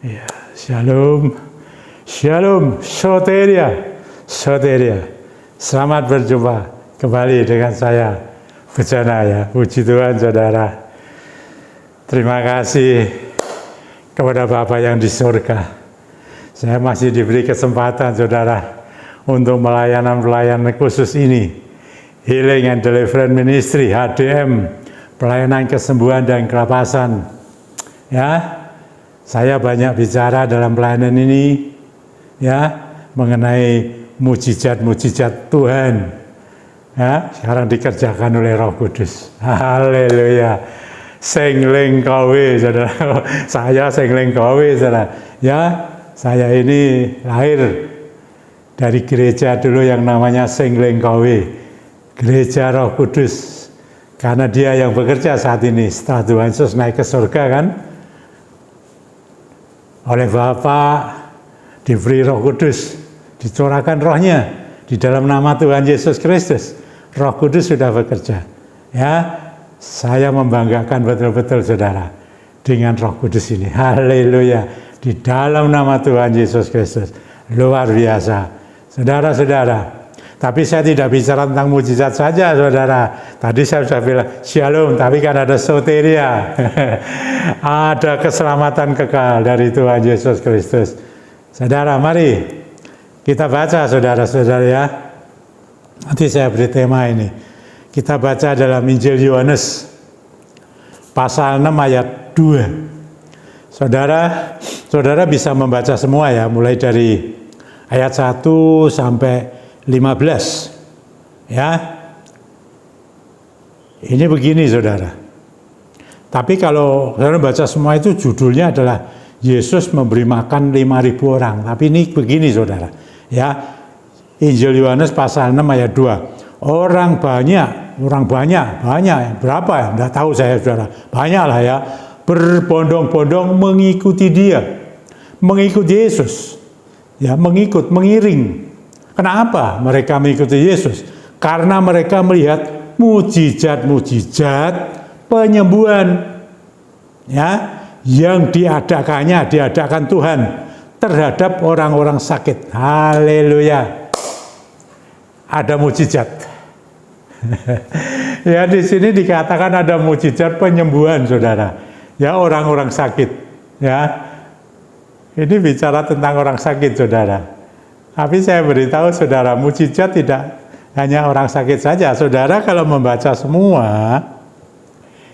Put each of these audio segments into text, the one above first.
Ya, shalom, shalom, soteria, soteria. Selamat berjumpa kembali dengan saya, Bujana ya. Puji Tuhan, saudara. Terima kasih kepada Bapa yang di surga. Saya masih diberi kesempatan, saudara, untuk pelayanan khusus ini. Healing and Deliverance Ministry, HDM, pelayanan kesembuhan dan kelapasan. Ya, saya banyak bicara dalam pelayanan ini, ya, mengenai mujizat-mujizat Tuhan. Ya, sekarang dikerjakan oleh Roh Kudus. Haleluya. Sengleng kowe, saudara. Saya sengleng kowe, saudara. Ya, saya ini lahir dari gereja dulu yang namanya Sengleng kowe, Gereja Roh Kudus. Karena Dia yang bekerja saat ini setelah Tuhan Yesus naik ke surga, kan? Oleh Bapa diberi Roh Kudus, dicurahkan Rohnya di dalam nama Tuhan Yesus Kristus. Roh Kudus sudah bekerja. Ya, saya membanggakan betul-betul, saudara, dengan Roh Kudus ini. Haleluya. Di dalam nama Tuhan Yesus Kristus. Luar biasa, saudara-saudara. Tapi saya tidak bicara tentang mujizat saja, saudara. Tadi saya sudah bilang shalom, tapi kan ada soteria. Ada keselamatan kekal dari Tuhan Yesus Kristus. Saudara, mari kita baca, saudara-saudara, ya. Nanti saya beri tema ini. Kita baca dalam Injil Yohanes pasal 6 ayat 2. Saudara bisa membaca semua ya, mulai dari ayat 1 sampai 15. Ya. Ini begini, saudara. Tapi kalau saudara baca semua itu, judulnya adalah Yesus memberi makan 5.000 orang. Tapi ini begini, saudara. Ya. Injil Yohanes pasal 6 ayat 2. Orang banyak, berapa ya? Enggak tahu saya, saudara. Banyak lah ya. Berbondong-bondong mengikuti Dia. Mengikuti Yesus. Ya, mengiring. Kenapa mereka mengikuti Yesus? Karena mereka melihat mujizat-mujizat penyembuhan, ya, yang diadakan Tuhan terhadap orang-orang sakit. Haleluya. Ada mujizat. Ya, di sini dikatakan ada mujizat penyembuhan, saudara. Ya, orang-orang sakit. Ya, ini bicara tentang orang sakit, saudara. Tapi saya beritahu saudara, mujizat tidak hanya orang sakit saja. Saudara kalau membaca semua,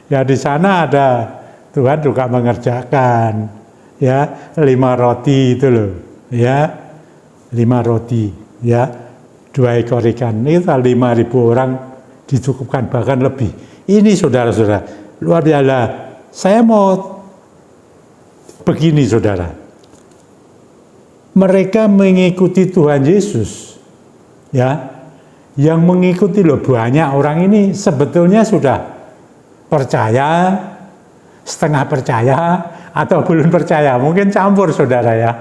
ya di sana ada Tuhan juga mengerjakan, ya, 5 roti itu loh, ya, 5 roti, ya, 2 ekor ikan. Itu 5.000 orang dicukupkan, bahkan lebih. Ini saudara-saudara, luar biasa. Saya mau begini, saudara. Mereka mengikuti Tuhan Yesus, ya, yang mengikuti loh banyak orang ini sebetulnya sudah percaya, setengah percaya, atau belum percaya, mungkin campur, saudara, ya.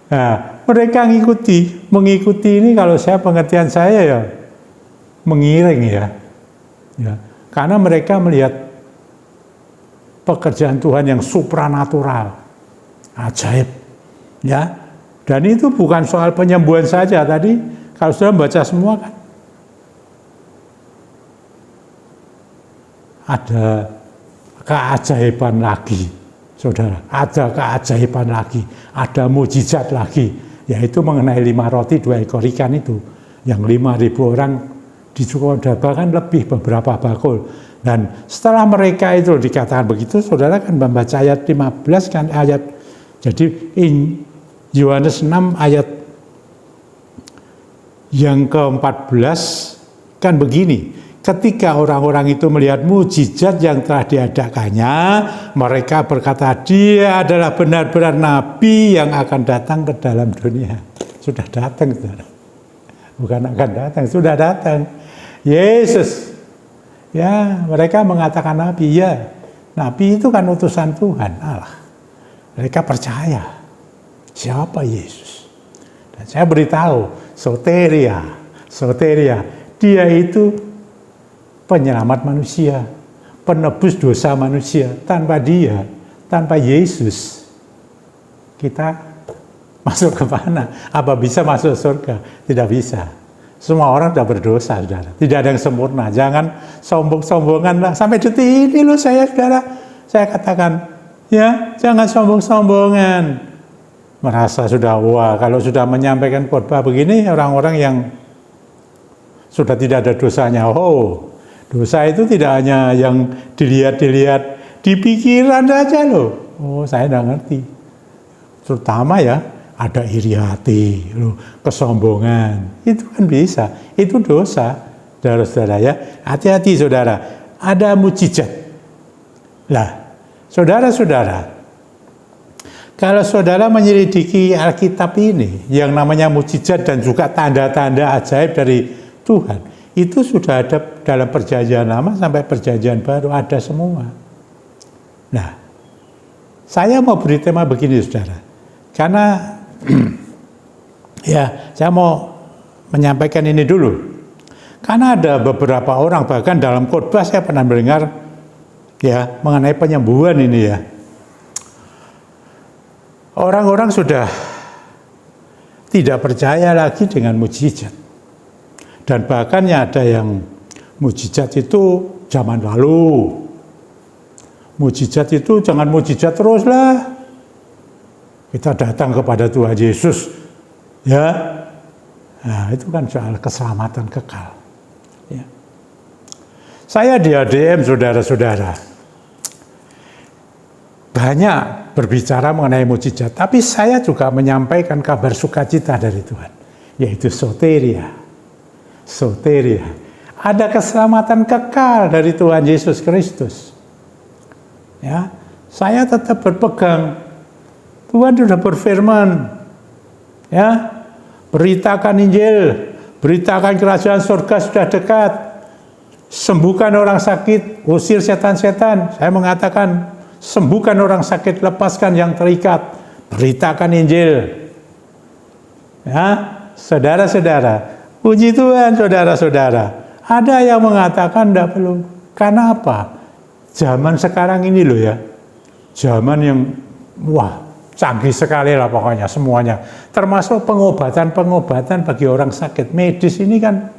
Nah, mereka mengikuti ini kalau saya pengertian saya ya mengiring, ya, karena mereka melihat pekerjaan Tuhan yang supranatural, ajaib, ya. Dan itu bukan soal penyembuhan saja. Tadi kalau sudah baca semua kan ada keajaiban lagi, saudara. Ada keajaiban lagi, ada mujizat lagi, yaitu mengenai 5 roti 2 ekor ikan itu, yang 5.000 orang dicukupkan, bahkan lebih beberapa bakul. Dan setelah mereka itu dikatakan begitu, saudara kan membaca ayat 15 kan, ayat jadi Yohanes 6 ayat yang ke-14 kan begini. Ketika orang-orang itu melihat mujizat yang telah diadakannya, mereka berkata, Dia adalah benar-benar nabi yang akan datang ke dalam dunia. Sudah datang, saudara. Bukan akan datang, sudah datang. Yesus. Ya, mereka mengatakan nabi, ya. Nabi itu kan utusan Tuhan, Allah. Mereka percaya. Siapa Yesus? Dan saya beritahu, soteria, Dia itu penyelamat manusia, penebus dosa manusia. Tanpa Dia, tanpa Yesus, kita masuk ke mana? Apa bisa masuk surga? Tidak bisa. Semua orang sudah berdosa, saudara. Tidak ada yang sempurna. Jangan sombong-sombongan lah. Sampai detik ini loh saya, saudara. Saya katakan, ya jangan sombong-sombongan. Merasa sudah, wah kalau sudah menyampaikan khotbah begini, orang-orang yang sudah tidak ada dosanya. Oh, dosa itu tidak hanya yang dilihat-dilihat di pikiran saja loh. Oh, saya tidak ngerti. Terutama ya, ada iri hati, loh, kesombongan. Itu kan bisa, itu dosa. Saudara-saudara ya, hati-hati saudara. Ada mujizat. Lah, saudara-saudara, kalau saudara menyelidiki Alkitab ini, yang namanya mujizat dan juga tanda-tanda ajaib dari Tuhan, itu sudah ada dalam perjanjian lama sampai perjanjian baru, ada semua. Nah, saya mau beri tema begini saudara, karena ya saya mau menyampaikan ini dulu. Karena ada beberapa orang, bahkan dalam khotbah saya pernah mendengar ya mengenai penyembuhan ini ya. Orang-orang sudah tidak percaya lagi dengan mujizat. Dan bahkan ada yang mujizat itu zaman lalu. Mujizat itu jangan mujizat terus lah. Kita datang kepada Tuhan Yesus. Ya. Nah, itu kan soal keselamatan kekal. Ya. Saya di ADM, saudara-saudara, banyak berbicara mengenai mujizat, tapi saya juga menyampaikan kabar sukacita dari Tuhan, yaitu soteria. Soteria. Ada keselamatan kekal dari Tuhan Yesus Kristus. Ya, saya tetap berpegang. Tuhan sudah berfirman, ya, beritakan Injil, beritakan kerajaan surga sudah dekat, sembuhkan orang sakit, usir setan-setan. Saya mengatakan, sembuhkan orang sakit, lepaskan yang terikat, beritakan Injil. Ya, saudara-saudara, puji Tuhan saudara-saudara. Ada yang mengatakan tidak perlu. Karena apa? Zaman sekarang ini loh ya, zaman yang wah canggih sekali lah pokoknya semuanya. Termasuk pengobatan-pengobatan bagi orang sakit. Medis ini kan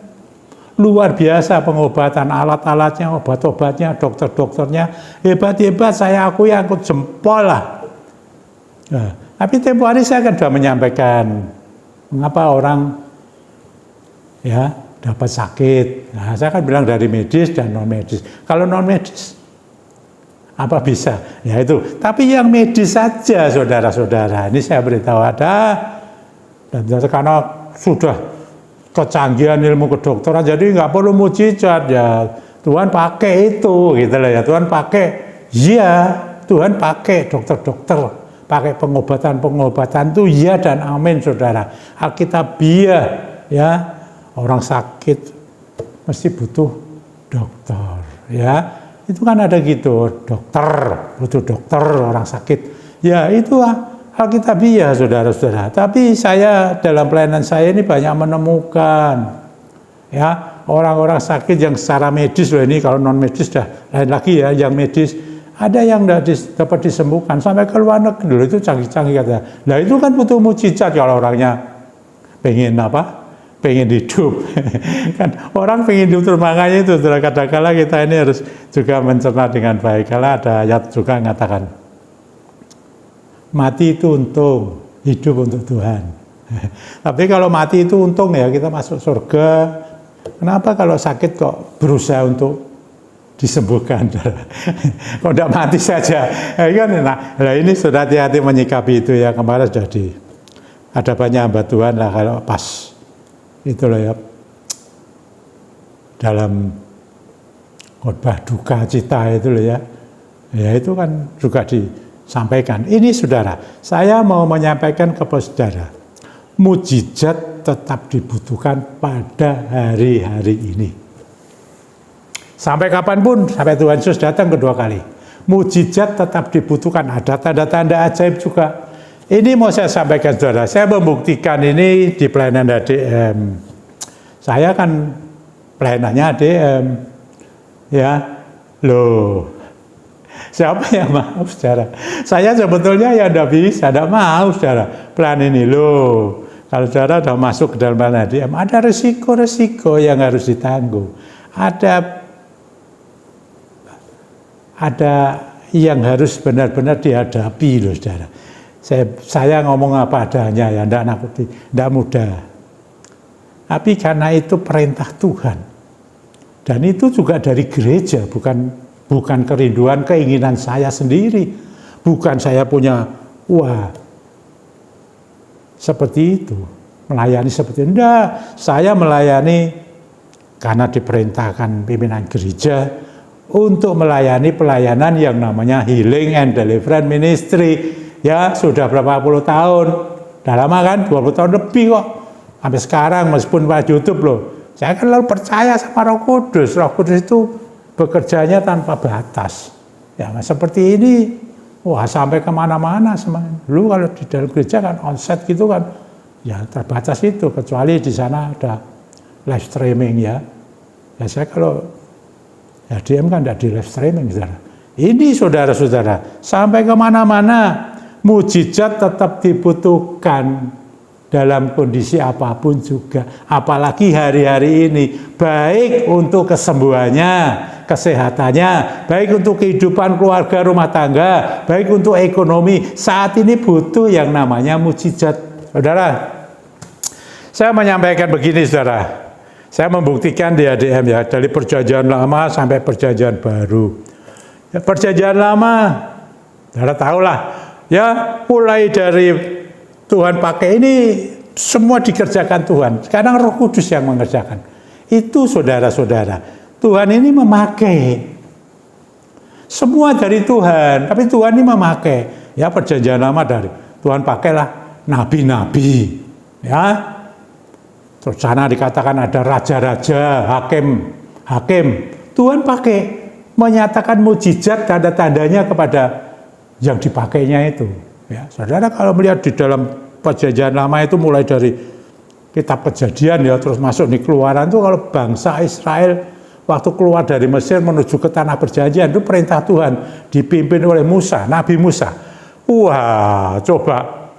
luar biasa, pengobatan, alat-alatnya, obat-obatnya, dokter-dokternya hebat-hebat, saya akui angkut jempol lah. Nah, tapi tempo hari saya kan sudah menyampaikan mengapa orang ya dapat sakit. Nah, saya kan bilang dari medis dan non medis. Kalau non medis apa bisa? Ya itu. Tapi yang medis saja, saudara-saudara. Ini saya beritahu ada, dan karena sudah kecanggihan ilmu kedokteran, jadi nggak perlu mujizat ya. Tuhan pakai itu, gitu lah ya. Tuhan pakai, iya, Tuhan pakai dokter-dokter, pakai pengobatan-pengobatan itu, iya dan amin, saudara. Alkitabiah, ya, orang sakit mesti butuh dokter, ya. Itu kan ada gitu, dokter, butuh dokter orang sakit, ya itu Alkitabiah, saudara-saudara. Tapi saya dalam pelayanan saya ini banyak menemukan ya orang-orang sakit yang secara medis loh, ini kalau non medis dah lain lagi ya. Yang medis ada yang dapat disembuhkan sampai ke luar negeri loh, itu canggih-canggih katanya. Nah itu kan butuh mujizat kalau orangnya pengen apa? Pengen hidup. Kan orang pengen hidup terus, makanya itu kadang-kala kita ini harus juga mencerna dengan baik. Kalau ada ayat juga mengatakan mati itu untung, hidup untuk Tuhan. Tapi kalau mati itu untung ya kita masuk surga. Kenapa kalau sakit kok berusaha untuk disembuhkan? Kok tidak mati saja? Nah ini sudah hati-hati menyikapi itu ya. Kemarin sudah ada banyak hamba Tuhan lah kalau pas itu loh ya, dalam khotbah duka cita itu loh ya. Ya itu kan juga disampaikan. Ini saudara, saya mau menyampaikan kepada saudara, mujizat tetap dibutuhkan pada hari-hari ini. Sampai kapanpun, sampai Tuhan Yesus datang kedua kali, mujizat tetap dibutuhkan. Ada tanda-tanda ajaib juga. Ini mau saya sampaikan saudara, saya membuktikan ini di pelayanan ADM. Saya kan pelayanannya ADM, ya, loh. Siapa yang mau, saudara? Saya sebetulnya ya tidak bisa, tidak mau, saudara. Plan ini loh. Kalau saudara sudah masuk ke dalam plan HDM, ada resiko-resiko yang harus ditanggung. Ada yang harus benar-benar dihadapi loh, saudara. Saya ngomong apa adanya ya, tidak nakuti, tidak mudah. Tapi karena itu perintah Tuhan. Dan itu juga dari gereja, bukan kerinduan, keinginan saya sendiri. Bukan saya punya, seperti itu. Melayani seperti itu. Enggak, saya melayani karena diperintahkan pimpinan gereja untuk melayani pelayanan yang namanya Healing and Deliverance Ministry. Ya, sudah berapa puluh tahun. Udah lama kan, 20 tahun lebih kok. Sampai sekarang, meskipun pada YouTube loh. Saya kan lalu percaya sama Roh Kudus. Roh Kudus itu bekerjanya tanpa batas. Ya, seperti ini, sampai kemana-mana. Dulu kalau di dalam gereja kan onset gitu kan, ya terbatas itu. Kecuali di sana ada live streaming ya. Ya saya kalau HDM kan tidak di live streaming, saudara. Ini saudara-saudara, sampai kemana-mana, mujizat tetap dibutuhkan. Dalam kondisi apapun juga, apalagi hari-hari ini, baik untuk kesembuhannya, kesehatannya, baik untuk kehidupan keluarga rumah tangga, baik untuk ekonomi, saat ini butuh yang namanya mujizat. Saudara, saya menyampaikan begini, saudara, saya membuktikan di ADM ya, dari perjanjian lama sampai perjanjian baru. Ya, perjanjian lama, saudara tahulah, ya mulai dari Tuhan pakai ini, semua dikerjakan Tuhan. Sekarang Roh Kudus yang mengerjakan. Itu saudara-saudara. Tuhan ini memakai. Semua dari Tuhan. Tapi Tuhan ini memakai. Ya perjanjian lama dari Tuhan pakailah nabi-nabi. Ya. Terus sana dikatakan ada raja-raja, hakim. Tuhan pakai. Menyatakan mujizat tanda-tandanya kepada yang dipakainya itu. Ya, saudara kalau melihat di dalam perjanjian lama itu mulai dari kitab Kejadian ya terus masuk di Keluaran itu kalau bangsa Israel waktu keluar dari Mesir menuju ke tanah perjanjian itu perintah Tuhan dipimpin oleh Musa, Nabi Musa. Wah, coba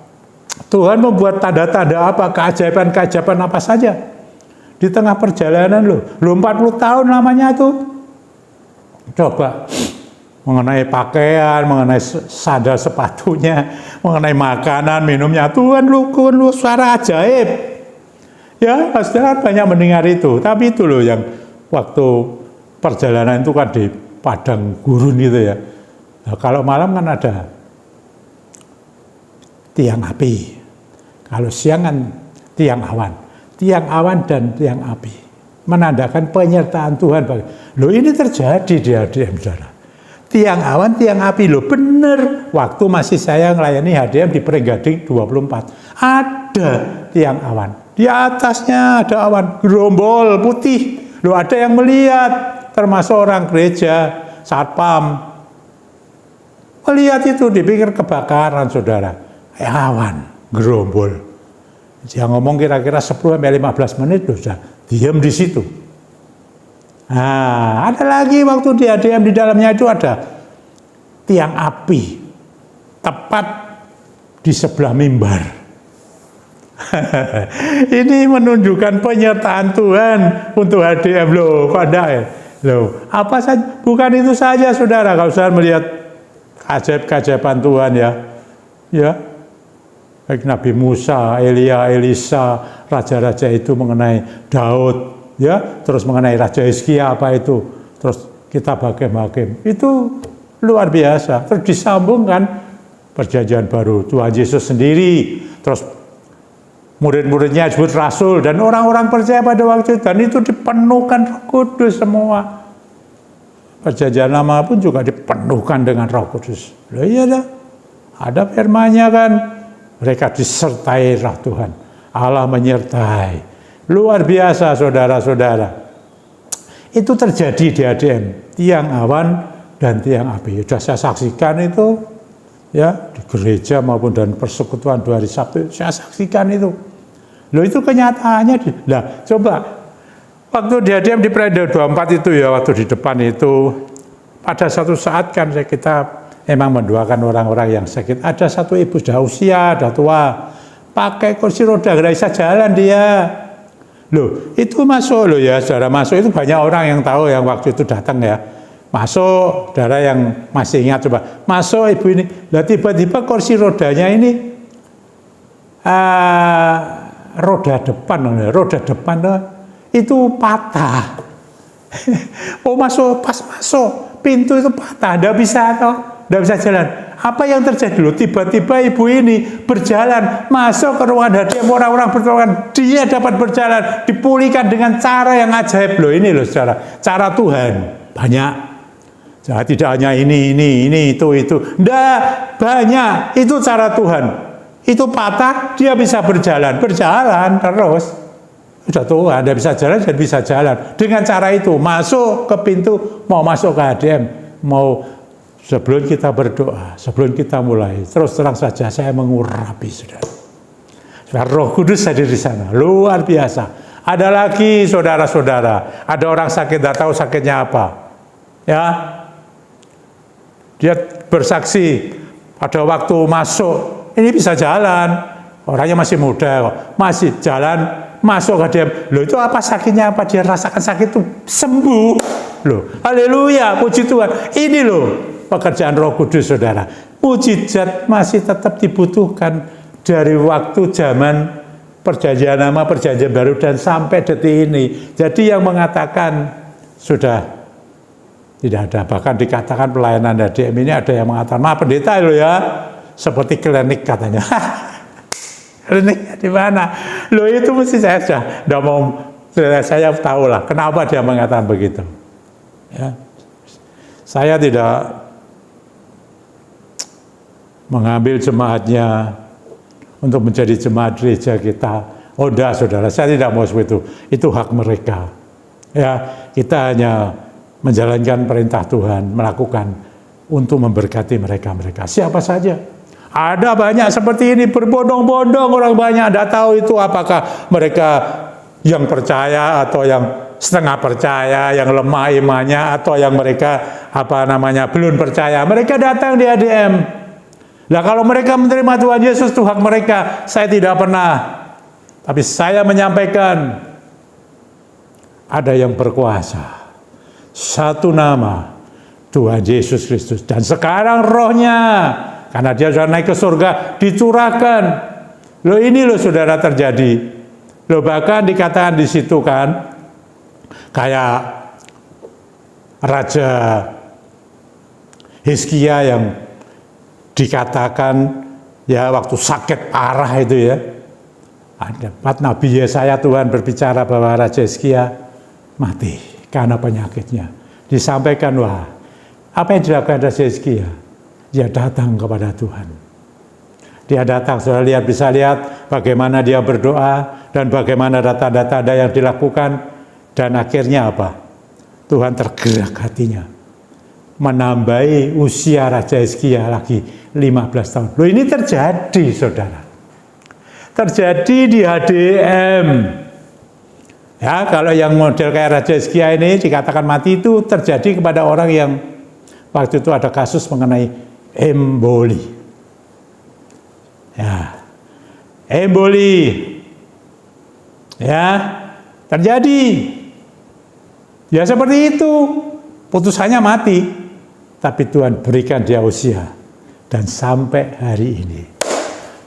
Tuhan membuat tanda-tanda apa, keajaiban-keajaiban apa saja di tengah perjalanan loh 40 tahun lamanya itu. Coba mengenai pakaian, mengenai sandal sepatunya, mengenai makanan, minumnya. Tuhan lu suara ajaib. Ya, saudara banyak mendengar itu. Tapi itu loh yang waktu perjalanan itu kan di padang gurun gitu ya. Nah, kalau malam kan ada tiang api. Kalau siang kan tiang awan. Tiang awan dan tiang api. Menandakan penyertaan Tuhan. Loh ini terjadi di HDM, saudara. Tiang awan, tiang api, loh bener. Waktu masih saya melayani HDM di Pringgading 24. Ada tiang awan. Di atasnya ada awan, gerombol putih. Loh ada yang melihat, termasuk orang gereja, satpam. Melihat itu, dipikir kebakaran, saudara. Awan, gerombol. Dia ngomong kira-kira 10-15 menit, loh, sudah diam di situ. Nah, ada lagi waktu di HDM di dalamnya itu ada tiang api tepat di sebelah mimbar. Ini menunjukkan penyertaan Tuhan untuk HDM loh, loh. Apa saja? Bukan itu saja, saudara. Kalau saya melihat ajaib-keajaiban Tuhan ya, baik Nabi Musa, Elia, Elisa, raja-raja itu mengenai Daud. Ya, terus mengenai Raja Hizkia apa itu, terus kitab Hakim-Hakim itu luar biasa. Terus disambungkan perjanjian baru Tuhan Yesus sendiri, terus murid-muridnya disebut rasul dan orang-orang percaya pada waktu itu, dan itu dipenuhkan Roh Kudus semua. Perjanjian lama pun juga dipenuhkan dengan Roh Kudus. Loh iya dah, ada firman-Nya kan, mereka disertai Roh Tuhan, Allah menyertai. Luar biasa saudara-saudara. Itu terjadi di HDM, tiang awan dan tiang api. Sudah saya saksikan itu ya di gereja maupun dan persekutuan 2 hari Sabtu, saya saksikan itu. Loh itu kenyataannya. Nah, coba waktu di HDM di periode 24 itu ya, waktu di depan itu Pada satu saat kan kita memang mendoakan orang-orang yang sakit. Ada satu ibu sudah usia, sudah tua, pakai kursi roda, nggak bisa jalan dia. Loh, itu masuk loh ya, saudara, masuk itu banyak orang yang tahu yang waktu itu datang ya. Masuk, saudara yang masih ingat coba, masuk ibu ini. Lah tiba-tiba kursi rodanya ini roda depan itu patah. Oh masuk, pas masuk pintu itu patah, nggak bisa jalan. Apa yang terjadi loh? Tiba-tiba ibu ini berjalan masuk ke ruangan HDM, orang-orang bertolongan, dia dapat berjalan, dipulihkan dengan cara yang ajaib loh. Ini loh saudara, cara Tuhan banyak. Nah, tidak hanya ini, itu. Nggak, banyak. Itu cara Tuhan. Itu patah, dia bisa berjalan terus. Sudah tua, dia bisa jalan, dia bisa jalan. Dengan cara itu, masuk ke pintu, mau masuk ke HDM, mau sebelum kita berdoa, sebelum kita mulai, terus terang saja saya mengurapi, saudara. Roh Kudus hadir di sana, luar biasa. Ada lagi saudara-saudara, ada orang sakit, tidak tahu sakitnya apa. Ya, dia bersaksi pada waktu masuk, ini bisa jalan, orangnya masih muda, masih jalan, masuk ke dia. Loh itu apa sakitnya, apa dia rasakan sakit itu sembuh. Loh, haleluya, puji Tuhan. Ini loh pekerjaan Roh Kudus, saudara. Mujizat masih tetap dibutuhkan dari waktu zaman perjanjian lama, perjanjian baru, dan sampai detik ini. Jadi yang mengatakan sudah tidak ada, bahkan dikatakan pelayanan HDM ini ada yang mengatakan, maaf pendeta loh ya, seperti klinik katanya. Klinik di mana? Loh itu mesti saya sudah tidak mau, saya tahu lah kenapa dia mengatakan begitu. Ya. Saya tidak mengambil jemaatnya untuk menjadi jemaat gereja kita. Oh enggak, saudara, saya tidak mau seperti itu. Itu hak mereka. Ya, kita hanya menjalankan perintah Tuhan, melakukan untuk memberkati mereka. Siapa saja. Ada banyak seperti ini, berbondong-bondong orang banyak, tidak tahu itu apakah mereka yang percaya atau yang setengah percaya, yang lemah imannya, atau yang mereka belum percaya. Mereka datang di ADM. Nah kalau mereka menerima Tuhan Yesus, itu hak mereka. Saya tidak pernah, tapi saya menyampaikan ada yang berkuasa. Satu nama, Tuhan Yesus Kristus. Dan sekarang rohnya, karena dia sudah naik ke surga, dicurahkan. Loh ini loh saudara terjadi. Loh bahkan dikatakan di situ kan, kayak Raja Hizkia yang dikatakan ya waktu sakit parah itu ya. Ada Nabi Yesaya, Tuhan berbicara bahwa Raja Hizkia mati karena penyakitnya. Disampaikan, wah apa yang dilakukan Raja Hizkia? Dia datang kepada Tuhan. Dia datang, saudara bisa lihat bagaimana dia berdoa dan bagaimana data-data yang dilakukan. Dan akhirnya apa? Tuhan tergerak hatinya. Menambahi usia Raja Hizkia lagi 15 tahun. Loh ini terjadi, saudara. Terjadi di HDM. Ya, kalau yang model kayak Raja Hizkia ini dikatakan mati, itu terjadi kepada orang yang waktu itu ada kasus mengenai emboli. Ya. Emboli. Ya, terjadi. Ya seperti itu. Putusannya mati. Tapi Tuhan berikan dia usia. Dan sampai hari ini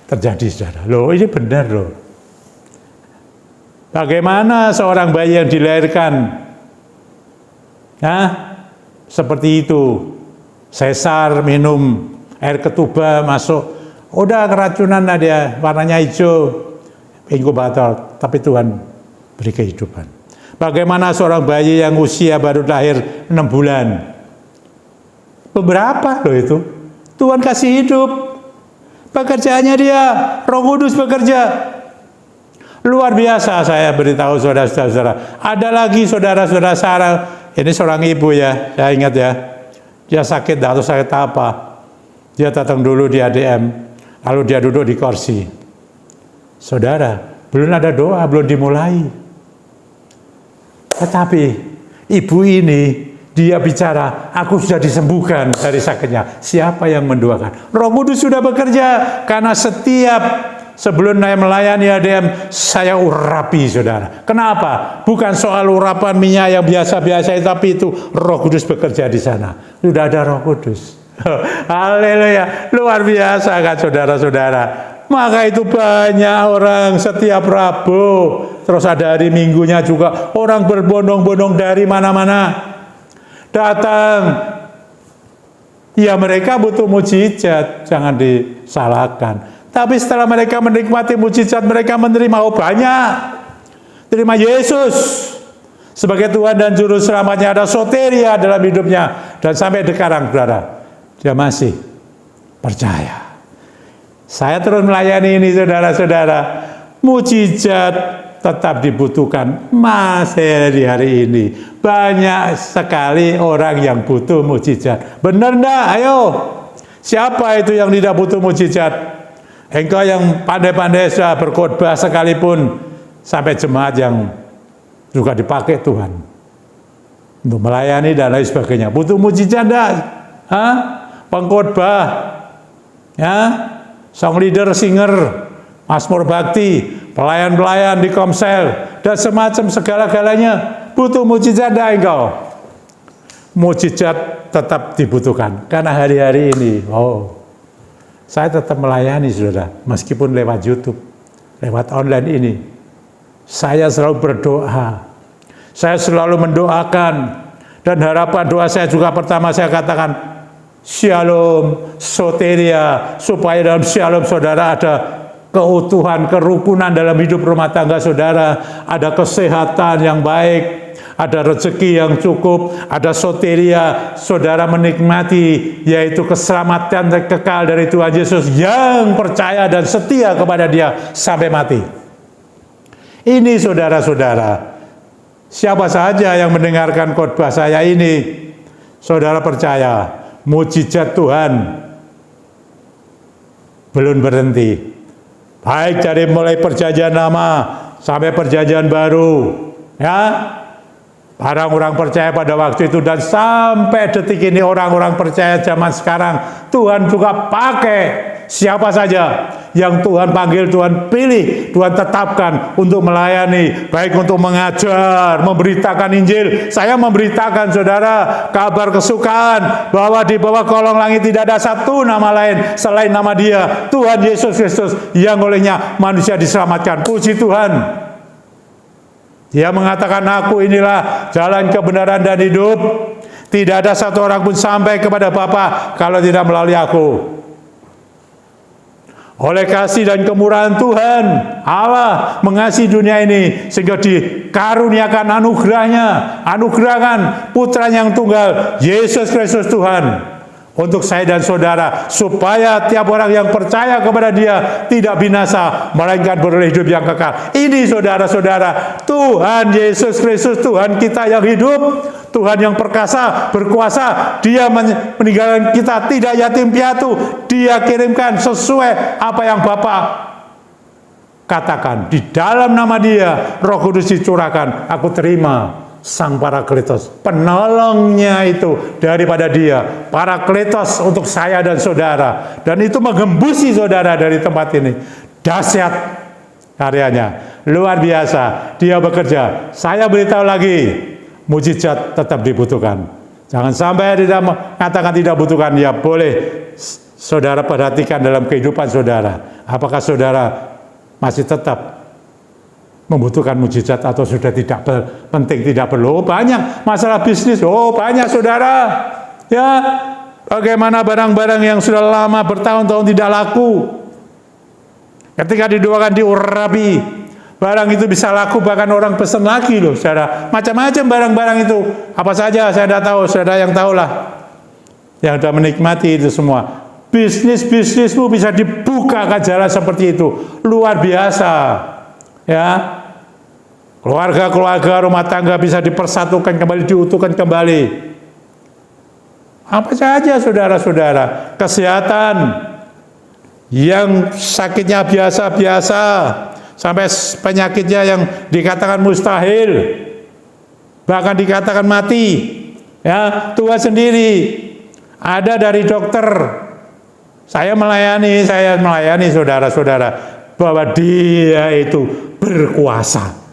terjadi, saudara. Loh ini benar loh. Bagaimana seorang bayi yang dilahirkan? Nah, seperti itu. Sesar, minum air ketuba, masuk. Udah keracunan lah dia, warnanya hijau. Inkubator. Tapi Tuhan beri kehidupan. Bagaimana seorang bayi yang usia baru lahir 6 bulan? Beberapa loh itu. Tuhan kasih hidup. Pekerjaannya dia, Roh Kudus bekerja. Luar biasa, saya beritahu saudara-saudara. Ada lagi saudara-saudara Sarah. Ini seorang ibu ya, saya ingat ya. Dia sakit atau sakit apa. Dia datang dulu di ADM. Lalu dia duduk di kursi. Saudara, belum ada doa, belum dimulai. Tetapi ibu ini dia bicara, aku sudah disembuhkan dari sakitnya. Siapa yang mendoakan? Roh Kudus sudah bekerja, karena setiap sebelum saya melayani ADM, saya urapi, saudara. Kenapa? Bukan soal urapan minyak yang biasa-biasa, tapi itu Roh Kudus bekerja di sana. Sudah ada Roh Kudus. Haleluya, luar biasa kan saudara-saudara. Maka itu banyak orang setiap Rabu, terus ada hari Minggunya juga, orang berbondong-bondong dari mana-mana datang. Ya mereka butuh mujizat, jangan disalahkan. Tapi setelah mereka menikmati mujizat, mereka menerima banyak. Terima Yesus sebagai Tuhan dan Juru Selamatnya, ada soteria dalam hidupnya. Dan sampai sekarang, saudara, dia masih percaya. Saya terus melayani ini, saudara-saudara. Mujizat tetap dibutuhkan masih di hari ini. Banyak sekali orang yang butuh mujizat. Benar enggak? Ayo. Siapa itu yang tidak butuh mujizat? Engkau yang pandai-pandai sudah berkhotbah sekalipun, sampai jemaat yang juga dipakai Tuhan untuk melayani dan lain sebagainya. Butuh mujizat enggak? Hah? Pengkhotbah, ya, song leader, singer, Mazmur bakti, pelayan-pelayan di komsel, dan semacam segala-galanya. Butuh mujizat enggak engkau? Mujizat tetap dibutuhkan. Karena hari-hari ini, saya tetap melayani, saudara, meskipun lewat YouTube, lewat online ini. Saya selalu berdoa. Saya selalu mendoakan. Dan harapan doa saya juga pertama saya katakan, Shalom, soteria, supaya dalam shalom saudara ada keutuhan, kerukunan dalam hidup rumah tangga saudara, ada kesehatan yang baik, ada rezeki yang cukup, ada soteria, saudara menikmati, yaitu keselamatan kekal dari Tuhan Yesus yang percaya dan setia kepada Dia sampai mati. Ini saudara-saudara, siapa saja yang mendengarkan khotbah saya ini, saudara percaya, mujizat Tuhan belum berhenti. Baik dari mulai perjanjian lama sampai perjanjian baru, ya. Orang-orang percaya pada waktu itu dan sampai detik ini orang-orang percaya zaman sekarang, Tuhan juga pakai siapa saja yang Tuhan panggil, Tuhan pilih, Tuhan tetapkan untuk melayani, baik untuk mengajar, memberitakan Injil. Saya memberitakan saudara kabar kesukaan bahwa di bawah kolong langit tidak ada satu nama lain selain nama Dia, Tuhan Yesus Kristus, yang olehnya manusia diselamatkan. Puji Tuhan. Dia mengatakan, aku inilah jalan kebenaran dan hidup. Tidak ada satu orang pun sampai kepada Bapa kalau tidak melalui aku. Oleh kasih dan kemurahan Tuhan, Allah mengasihi dunia ini sehingga dikaruniakan anugerahkan Putra yang tunggal, Yesus Kristus Tuhan, untuk saya dan saudara, supaya tiap orang yang percaya kepada Dia tidak binasa, melainkan beroleh hidup yang kekal. Ini saudara-saudara, Tuhan Yesus Kristus, Tuhan kita yang hidup, Tuhan yang perkasa, berkuasa. Dia meninggalkan kita tidak yatim piatu. Dia kirimkan sesuai apa yang Bapa katakan. Di dalam nama Dia, Roh Kudus dicurahkan. Aku terima Sang Parakletos, penolongnya itu daripada Dia, Parakletos untuk saya dan saudara, dan itu mengembusi saudara dari tempat ini. Dahsyat karyanya, luar biasa. Dia bekerja. Saya beritahu lagi, mujizat tetap dibutuhkan. Jangan sampai tidak mengatakan tidak butuhkan. Ya boleh saudara perhatikan dalam kehidupan saudara, apakah saudara masih tetap membutuhkan mujizat atau sudah tidak penting, tidak perlu. Banyak masalah bisnis, banyak saudara. Ya, bagaimana barang-barang yang sudah lama bertahun-tahun tidak laku, ketika didoakan diurapi, barang itu bisa laku, bahkan orang pesan lagi loh, saudara. Macam-macam barang-barang itu. Apa saja saya tidak tahu, saudara yang tahulah, yang sudah menikmati itu semua. Bisnismu bisa dibukakan jalan seperti itu, luar biasa. Ya, keluarga rumah tangga bisa dipersatukan kembali, diutuhkan kembali. Apa saja saudara-saudara, kesehatan yang sakitnya biasa-biasa sampai penyakitnya yang dikatakan mustahil, bahkan dikatakan mati, Ya, Tuhan sendiri ada dari dokter. Saya melayani saudara-saudara bahwa Dia itu berkuasa.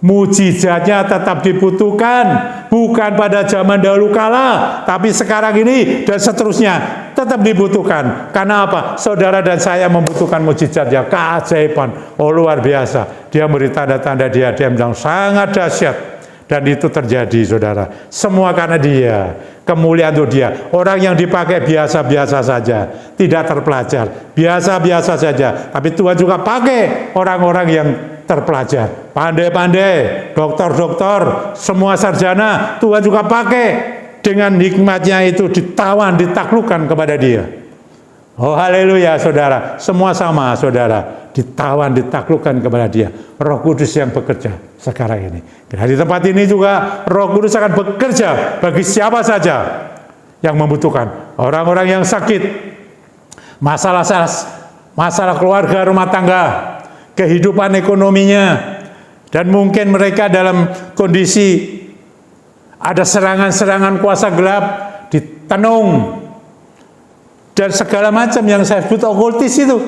Mujizatnya tetap dibutuhkan, bukan pada zaman dahulu kala, tapi sekarang ini dan seterusnya tetap dibutuhkan. Karena apa? Saudara dan saya membutuhkan mujizat ya, keajaiban. Oh, luar biasa. Dia beri tanda-tanda dia yang sangat dahsyat. Dan itu terjadi, saudara. Semua karena Dia. Kemuliaan untuk Dia. Orang yang dipakai biasa-biasa saja. Tidak terpelajar. Biasa-biasa saja. Tapi Tuhan juga pakai orang-orang yang terpelajar. Pandai-pandai. Dokter-dokter. Semua sarjana. Tuhan juga pakai. Dengan hikmatnya itu ditawan, ditaklukkan kepada Dia. Oh, haleluya, saudara. Semua sama, saudara. Ditawan, ditaklukkan kepada Dia. Roh Kudus yang bekerja sekarang ini. Dan di tempat ini juga Roh Kudus akan bekerja bagi siapa saja yang membutuhkan. Orang-orang yang sakit, masalah keluarga, rumah tangga, kehidupan ekonominya, dan mungkin mereka dalam kondisi ada serangan-serangan kuasa gelap, ditenung, dan segala macam yang saya sebut okultis itu.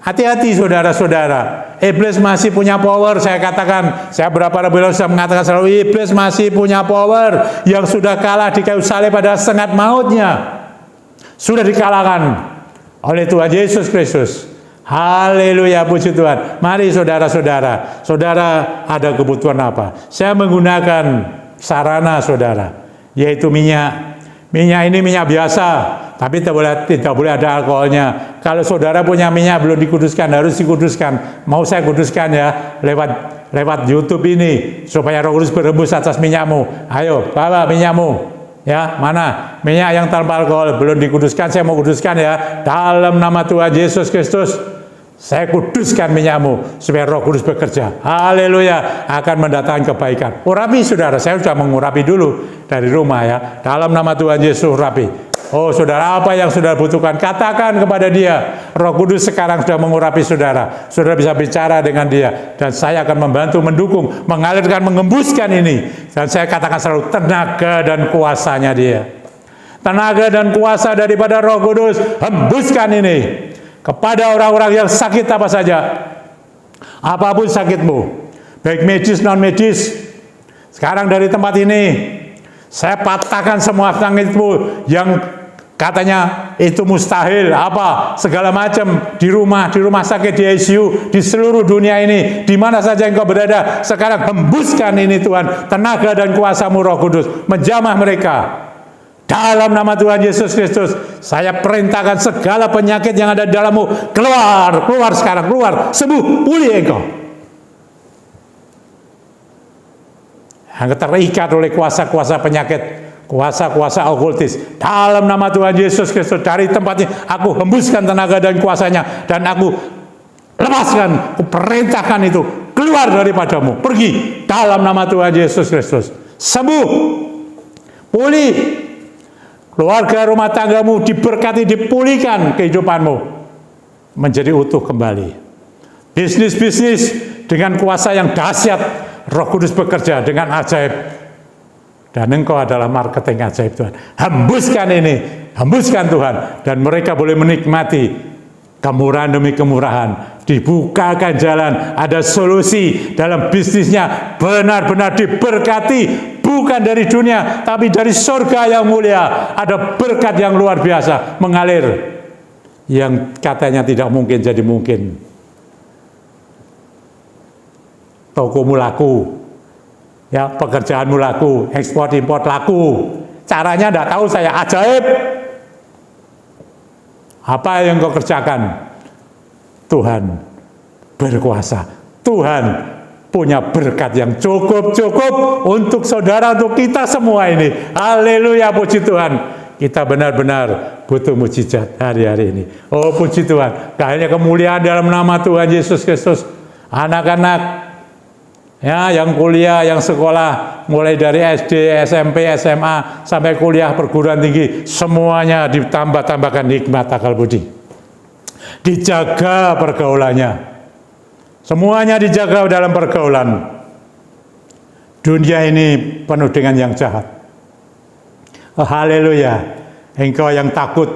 Hati-hati saudara-saudara. Iblis masih punya power, saya katakan. Saya berapa kali sudah mengatakan selalu, iblis masih punya power yang sudah kalah di kayu salib pada sengat mautnya. Sudah dikalahkan oleh Tuhan Yesus Kristus. Haleluya, puji Tuhan. Mari saudara-saudara. Saudara ada kebutuhan apa? Saya menggunakan sarana saudara, yaitu minyak. Minyak ini minyak biasa, tapi tidak boleh ada alkoholnya. Kalau saudara punya minyak belum dikuduskan, harus dikuduskan. Mau saya kuduskan ya, lewat YouTube ini, supaya Roh Kudus berembus atas minyakmu. Ayo, bawa minyakmu. Ya, mana? Minyak yang tanpa alkohol, belum dikuduskan, saya mau kuduskan ya. Dalam nama Tuhan Yesus Kristus, saya kuduskan minyakmu supaya Roh Kudus bekerja. Haleluya, akan mendatangkan kebaikan. Urapi saudara, saya sudah mengurapi dulu dari rumah ya. Dalam nama Tuhan Yesus urapi. Oh saudara, apa yang saudara butuhkan, katakan kepada Dia. Roh Kudus sekarang sudah mengurapi saudara. Saudara bisa bicara dengan Dia. Dan saya akan membantu, mendukung, mengalirkan, mengembuskan ini. Dan saya katakan selalu tenaga dan kuasanya Dia. Tenaga dan kuasa daripada Roh Kudus, hembuskan ini kepada orang-orang yang sakit apa saja. Apapun sakitmu, baik medis, non-medis. Sekarang dari tempat ini, saya patahkan semua sakitmu yang katanya itu mustahil, apa, segala macam, di rumah sakit, di ICU, di seluruh dunia ini, di mana saja engkau berada. Sekarang hembuskan ini Tuhan, tenaga dan kuasa-Mu Roh Kudus, menjamah mereka. Dalam nama Tuhan Yesus Kristus, saya perintahkan segala penyakit yang ada di dalammu, keluar sekarang, keluar, sembuh, pulih engkau. Yang terikat oleh kuasa-kuasa penyakit, kuasa-kuasa okultis, dalam nama Tuhan Yesus Kristus, dari tempat ini, aku hembuskan tenaga dan kuasanya, dan aku lepaskan, aku perintahkan itu, keluar daripadamu, pergi, dalam nama Tuhan Yesus Kristus, sembuh, pulih. Keluarga rumah tanggamu diberkati, dipulihkan kehidupanmu menjadi utuh kembali. Bisnis-bisnis dengan kuasa yang dahsyat, Roh Kudus bekerja dengan ajaib. Dan engkau adalah marketing ajaib Tuhan. Hembuskan ini, hembuskan Tuhan. Dan mereka boleh menikmati kemurahan demi kemurahan. Dibukakan jalan, ada solusi dalam bisnisnya, benar-benar diberkati. Bukan dari dunia, tapi dari surga yang mulia. Ada berkat yang luar biasa mengalir. Yang katanya tidak mungkin jadi mungkin. Tokomu laku. Ya, pekerjaanmu laku. Ekspor impor laku. Caranya tidak tahu saya, ajaib. Apa yang kau kerjakan? Tuhan berkuasa. Tuhan punya berkat yang cukup untuk saudara, untuk kita semua ini. Haleluya, puji Tuhan. Kita benar-benar butuh mujizat hari-hari ini. Oh, puji Tuhan. Akhirnya kemuliaan dalam nama Tuhan Yesus Kristus. Anak-anak ya, yang kuliah, yang sekolah, mulai dari SD, SMP, SMA, sampai kuliah perguruan tinggi, semuanya ditambah-tambahkan hikmat akal budi. Dijaga pergaulannya. Semuanya dijaga dalam pergaulan. Dunia ini penuh dengan yang jahat. Oh, haleluya. Engkau yang takut,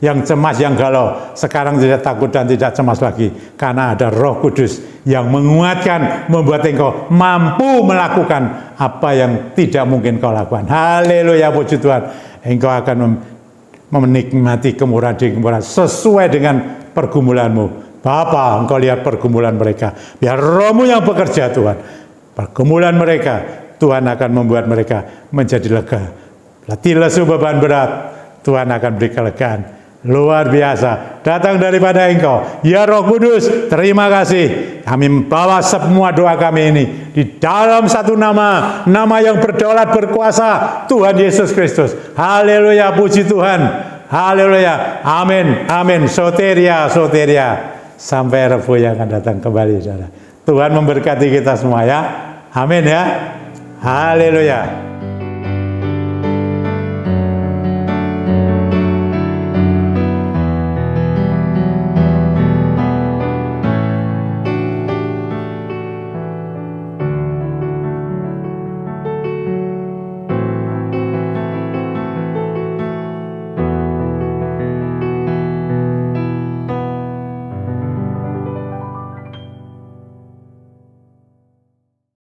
yang cemas, yang galau, sekarang tidak takut dan tidak cemas lagi. Karena ada Roh Kudus yang menguatkan, membuat engkau mampu melakukan apa yang tidak mungkin kau lakukan. Haleluya, puji Tuhan. Engkau akan menikmati kemurahan sesuai dengan pergumulanmu. Bapa, engkau lihat pergumulan mereka. Biar Roh-Mu yang bekerja, Tuhan. Pergumulan mereka, Tuhan akan membuat mereka menjadi lega. Letih lesu beban berat, Tuhan akan beri kelegaan. Luar biasa, datang daripada Engkau. Ya Roh Kudus, terima kasih. Kami membawa semua doa kami ini di dalam satu nama, nama yang berdaulat berkuasa, Tuhan Yesus Kristus. Haleluya, puji Tuhan. Haleluya, amin, amin. Soteria, soteria. Sampai Rabu yang akan datang kembali, saudara. Tuhan memberkati kita semua ya. Amin ya. Haleluya.